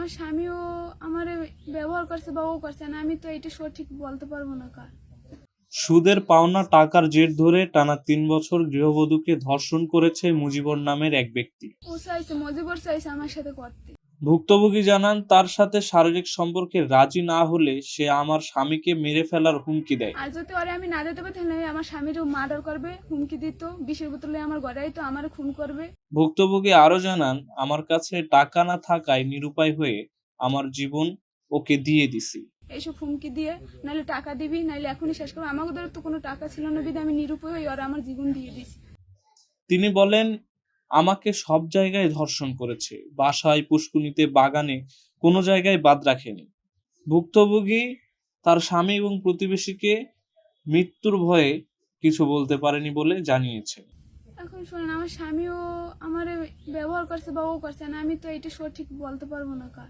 আমার স্বামীও আমার ব্যবহার করছে বা ও করছে না, আমি তো এটা সঠিক বলতে পারবো না কার। সুদের পাওনা টাকার জের ধরে টানা ৩ বছর গৃহবধূকে ধর্ষণ করেছে মুজিবর নামের এক ব্যক্তি। ও চাইছে, মজিবর চাইছে আমার সাথে করতে। ভুক্তভোগী জানান, তার সাথে শারীরিক সম্পর্কে রাজি না হলে সে আমার স্বামীকে মেরে ফেলার হুমকি দেয়। আর যদি ওরে আমি না দিতে পারি তাহলে আমার স্বামীরও মার্ডার করবে, হুমকি দিত, বিষের বোতলে আমার ঘরে আইতো, আমার খুন করবে। ভুক্তভোগী আরো জানান, আমার কাছে টাকা না থাকায় নিরুপায় হয়ে আমার জীবন ওকে দিয়ে দিছি। এইসব হুমকি দিয়ে নাহলে টাকা দিবি, নাহলে এখনই শেষ করবো। আমাদের তো কোনো টাকা ছিল না বিধে আমি নিরুপায় হয়ে ওরা আমার জীবন দিয়ে দিছি। তিনি বলেন, আমাকে সব জায়গায় ধর্ষণ করেছে, বাসায়, পুষ্কুনিতে, বাগানে, কোনো জায়গায় বাদ রাখেনি। ভুক্তভোগী তার স্বামী এবং প্রতিবেশীকে মৃত্যুর ভয়ে কিছু বলতে পারেনি বলে জানিয়েছে। এখন শোনেন, আমার স্বামীও আমার ব্যবহার করছে বা ও করছে না, আমি তো এটা সঠিক বলতে পারবো না কার।